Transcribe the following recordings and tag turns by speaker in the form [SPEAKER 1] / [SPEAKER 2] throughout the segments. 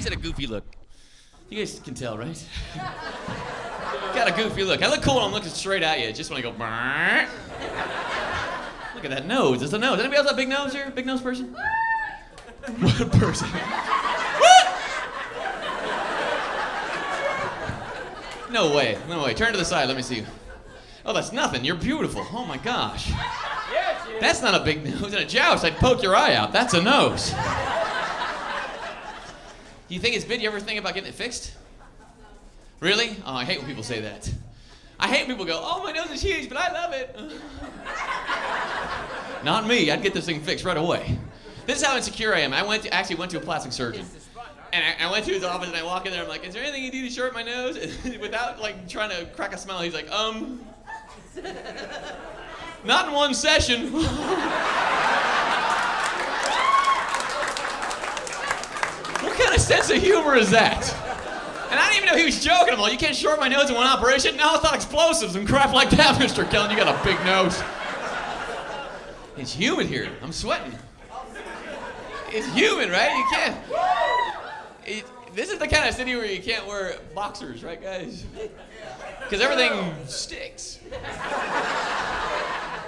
[SPEAKER 1] always had a goofy look. You guys can tell, right? Got a goofy look. I look cool when I'm looking straight at you. Just when I go, brrr. Look at that nose. It's a nose. Anybody else have a big nose here? Big nose person? What person? What? No way. No way. Turn to the side. Let me see you. Oh, that's nothing. You're beautiful. Oh my gosh. That's not a big nose. In a joust, I'd poke your eye out. That's a nose. You think it's big? You ever think about getting it fixed? Really? Oh, I hate when people say that. I hate when people go, oh, my nose is huge, but I love it. Not me. I'd get this thing fixed right away. This is how insecure I am. I actually went to a plastic surgeon. And I went to his office and I walk in there. I'm like, is there anything you do to shorten my nose? And without like trying to crack a smile, he's like, not in one session. What kind of sense of humor is that? And I didn't even know he was joking. I'm like, you can't shorten my nose in one operation? No, it's not explosives and crap like that, Mr. Kellen. You got a big nose. It's humid here. I'm sweating. It's humid, right? You can't. This is the kind of city where you can't wear boxers, right, guys? Because everything sticks.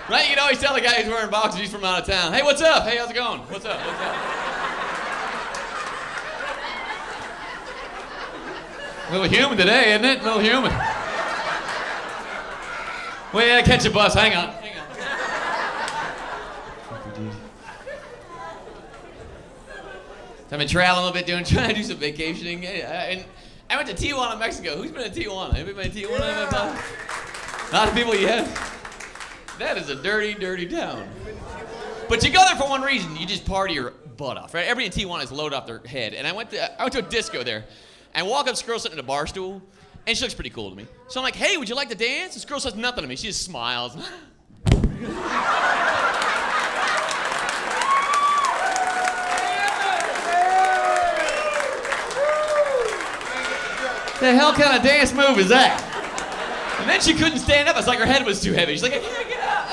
[SPEAKER 1] Right? You can always tell the guy who's wearing boxers, he's from out of town. Hey, what's up? Hey, how's it going? What's up? What's up? A little humid today, isn't it? A little humid. Wait, I catch a bus. Hang on. Hang on. I've been traveling a little bit, trying to do some vacationing. And I went to Tijuana, Mexico. Who's been to Tijuana? Anybody been to Tijuana? A lot of people yet. That is a dirty, dirty town. But you go there for one reason. You just party your butt off, right? Everybody in Tijuana is loaded off their head. And I went to a disco there. And I walk up, this girl sitting in a bar stool, and she looks pretty cool to me. So I'm like, hey, would you like to dance? This girl says nothing to me. She just smiles. The hell kind of dance move is that? And then she couldn't stand up. It's like her head was too heavy. She's like, I can't get up.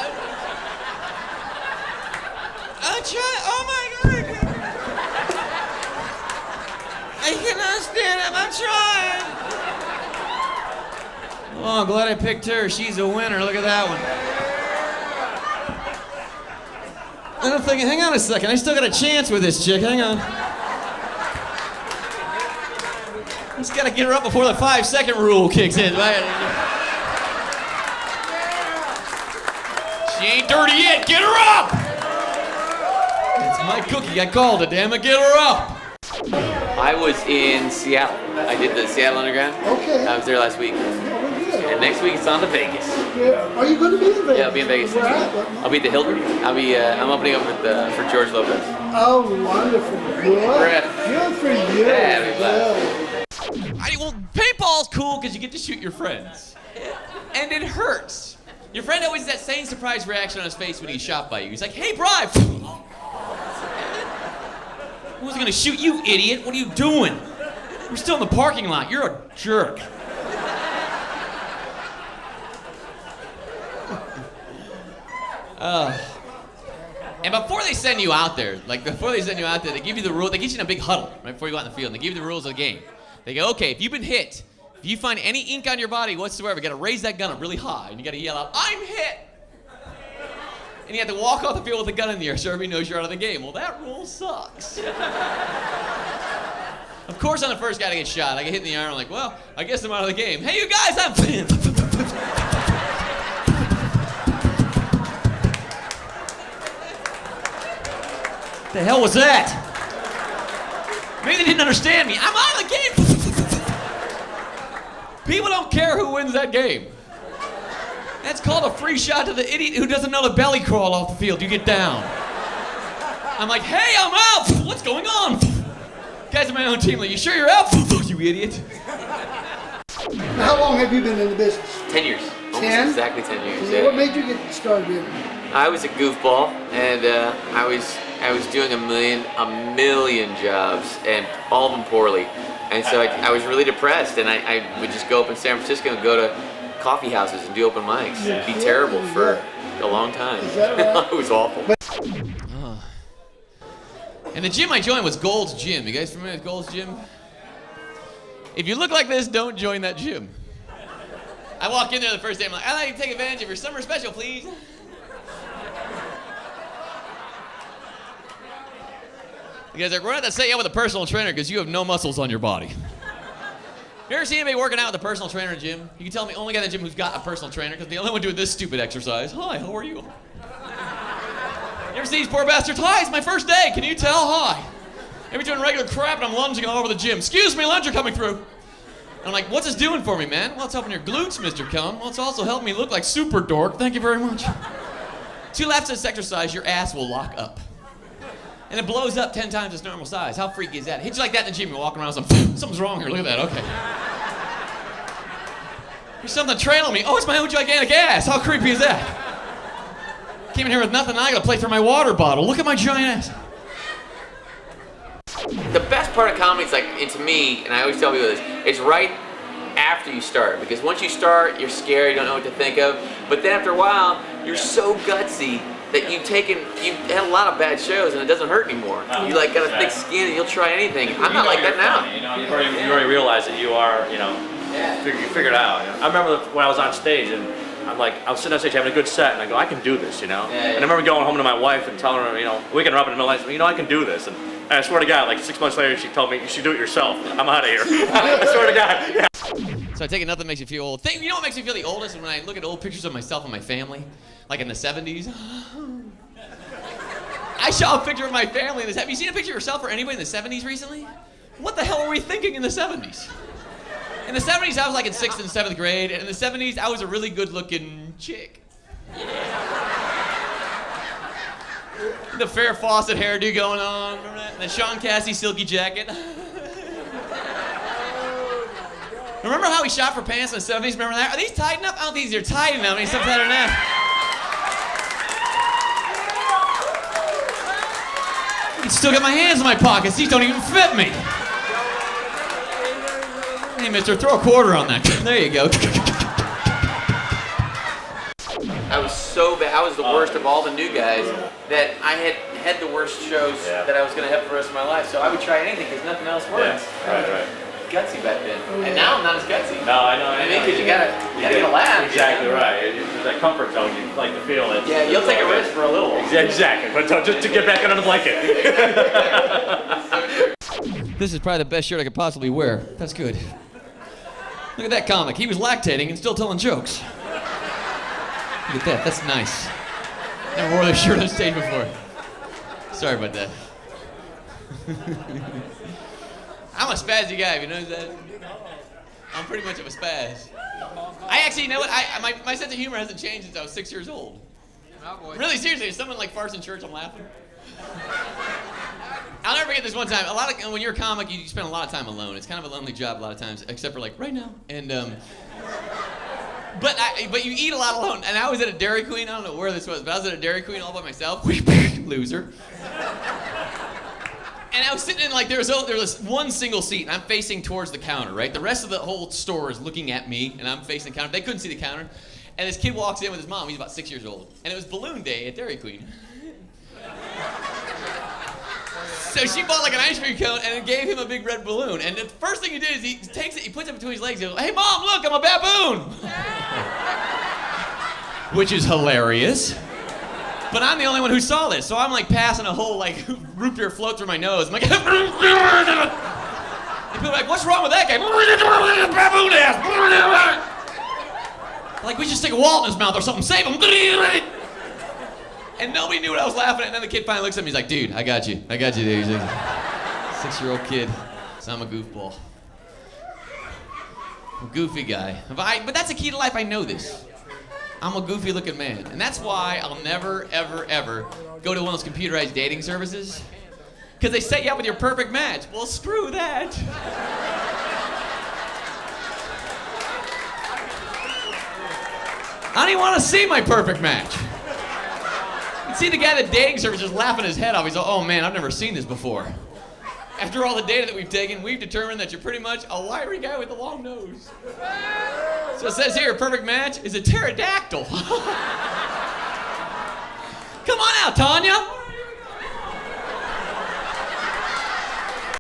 [SPEAKER 1] I'm trying. Oh my God. I cannot stand up. I'm trying. Oh, I'm glad I picked her. She's a winner. Look at that one. And I'm thinking, hang on a second. I still got a chance with this chick. Hang on. Just gotta get her up before the 5-second rule kicks in. She ain't dirty yet. Get her up! It's my cookie. I called it, damn it. Get her up! I was in Seattle. I did the Seattle Underground. Okay. I was there last week. And next week it's on to Vegas.
[SPEAKER 2] Yeah. Are you going to be in Vegas?
[SPEAKER 1] Yeah, I'll be in Vegas next week. I'll be at the Hilton. I'm opening up for George Lopez.
[SPEAKER 2] Oh, wonderful. Good. Good for you.
[SPEAKER 1] Well, paintball's cool because you get to shoot your friends. And it hurts. Your friend always has that same surprised reaction on his face when he's shot by you. He's like, hey, bribe! I wasn't gonna shoot you, idiot. What are you doing? We're still in the parking lot. You're a jerk. And before they send you out there, they give you the rule. They get you in a big huddle right before you go out in the field. And they give you the rules of the game. They go, okay, if you've been hit, if you find any ink on your body whatsoever, you got to raise that gun up really high, and you got to yell out, I'm hit! And you have to walk off the field with the gun in the air so everybody knows you're out of the game. Well, that rule sucks. Of course, I'm the first guy to get shot. I get hit in the arm. I'm like, well, I guess I'm out of the game. Hey, you guys, I'm... The hell was that? Maybe they didn't understand me. I'm out of the game. People don't care who wins that game. That's called a free shot to the idiot who doesn't know the belly crawl off the field. You get down. I'm like, hey, I'm out. What's going on? Guys on my own team, like, you sure you're out? You idiot.
[SPEAKER 2] How long have you been in the business?
[SPEAKER 1] 10 years.
[SPEAKER 2] 10?
[SPEAKER 1] Almost exactly 10 years.
[SPEAKER 2] Yeah. What made you get started in it?
[SPEAKER 1] I was a goofball, and I was doing a million jobs, and all of them poorly. And so I was really depressed, and I would just go up in San Francisco and go to coffee houses and do open mics and be terrible for a long time.
[SPEAKER 2] Is that right?
[SPEAKER 1] It was awful. And the gym I joined was Gold's Gym. You guys familiar with Gold's Gym? If you look like this, don't join that gym. I walk in there the first day, I'm like, I'd like to take advantage of your summer special, please. You guys are going to have to set you up with a personal trainer because you have no muscles on your body. You ever seen anybody working out with a personal trainer in a gym? You can tell me only guy in the gym who's got a personal trainer because the only one doing this stupid exercise. Hi, how are you? You ever see these poor bastards? Hi, it's my first day. Can you tell? Hi. Every doing regular crap and I'm lunging all over the gym. Excuse me, lunger coming through. And I'm like, what's this doing for me, man? Well, it's helping your glutes, Mr. Cum. Well, it's also helping me look like super dork. Thank you very much. 2 laps of this exercise, your ass will lock up. And it blows up 10 times its normal size. How freaky is that? It hits you like that in the gym. You're walking around something's wrong here. Look at that. Okay. There's something trailing me. Oh, it's my own gigantic ass. How creepy is that? Came in here with nothing. I gotta play for my water bottle. Look at my giant ass. The best part of comedy is, like, and to me, and I always tell people this, it's right after you start. Because once you start, you're scared, you don't know what to think of. But then after a while, you're so gutsy that you've had a lot of bad shows and it doesn't hurt anymore. You like got a thick skin and you'll try anything. I'm not like that now.
[SPEAKER 3] Funny, you know, you already realize that you are, you know, you figured it out. You know? I remember when I was on stage and I was sitting on stage having a good set and I go, I can do this, you know. And I remember going home to my wife and telling her, you know, waking her up in the middle of the night, you know, I can do this. And I swear to God, like 6 months later, she told me, you should do it yourself. I'm out of here. I swear to God. Yeah.
[SPEAKER 1] So I take it nothing makes you feel old. You know what makes me feel the oldest? When I look at old pictures of myself and my family, like in the 70s. I saw a picture of my family in this. Have you seen a picture of yourself or anybody in the 70s recently? What the hell were we thinking in the 70s? In the 70s, I was like in 6th and 7th grade, and in the 70s, I was a really good-looking chick. The Farrah Fawcett hairdo going on, remember that? And the Sean Cassie silky jacket. Remember how he shot for pants in the 70s? Remember that? Are these tight enough? I don't think these are tight enough. I mean, something better than that. I can still get my hands in my pockets. These don't even fit me. Hey, mister, throw a quarter on that. There you go. I was so bad. I was the worst of all the new guys that I had the worst shows that I was going to have for the rest of my life. So I would try anything because nothing else works.
[SPEAKER 3] Yeah, right.
[SPEAKER 1] Gutsy back then. And now I'm not as gutsy.
[SPEAKER 3] No, I know.
[SPEAKER 1] I mean, because you gotta get a laugh.
[SPEAKER 3] Exactly, you know? Right. There's that comfort zone you like to feel.
[SPEAKER 1] Yeah, you'll take a risk for a little while.
[SPEAKER 3] Exactly, but just to get back under the blanket.
[SPEAKER 1] This is probably the best shirt I could possibly wear. That's good. Look at that comic. He was lactating and still telling jokes. Look at that. That's nice. Never wore this shirt on stage before. Sorry about that. I'm a spazzy guy, if you know that. I'm pretty much of a spaz. I actually, you know what? My sense of humor hasn't changed since I was 6 years old. Really, seriously, if someone like farts in church, I'm laughing. I'll never forget this one time. When you're a comic, you spend a lot of time alone. It's kind of a lonely job a lot of times, except for like right now. And but you eat a lot alone. And I was at a Dairy Queen. I don't know where this was, but I was at a Dairy Queen all by myself. Loser. And I was sitting in, like, there was one single seat, and I'm facing towards the counter, right? The rest of the whole store is looking at me, and I'm facing the counter. They couldn't see the counter. And this kid walks in with his mom. He's about 6 years old. And it was balloon day at Dairy Queen. So she bought, like, an ice cream cone and gave him a big red balloon. And the first thing he did is he takes it, he puts it between his legs, and he goes, "Hey, Mom, look, I'm a baboon!" Which is hilarious. But I'm the only one who saw this, so I'm like passing a whole like root beer float through my nose. I'm like, and people are like, "What's wrong with that guy?" Baboon ass. Like, we should stick a wall in his mouth or something. Save him. And nobody knew what I was laughing at. And then the kid finally looks at me. He's like, "Dude, I got you, dude." He's like, 6-year-old kid. So I'm a goofball. I'm a goofy guy. But that's the key to life. I know this. I'm a goofy looking man. And that's why I'll never, ever, ever go to one of those computerized dating services. Because they set you up with your perfect match. Well, screw that. I don't even want to see my perfect match. You see the guy at the dating service just laughing his head off. He's like, "Oh man, I've never seen this before." After all the data that we've taken, we've determined that you're pretty much a wiry guy with a long nose. So it says here, perfect match is a pterodactyl. Come on out, Tanya.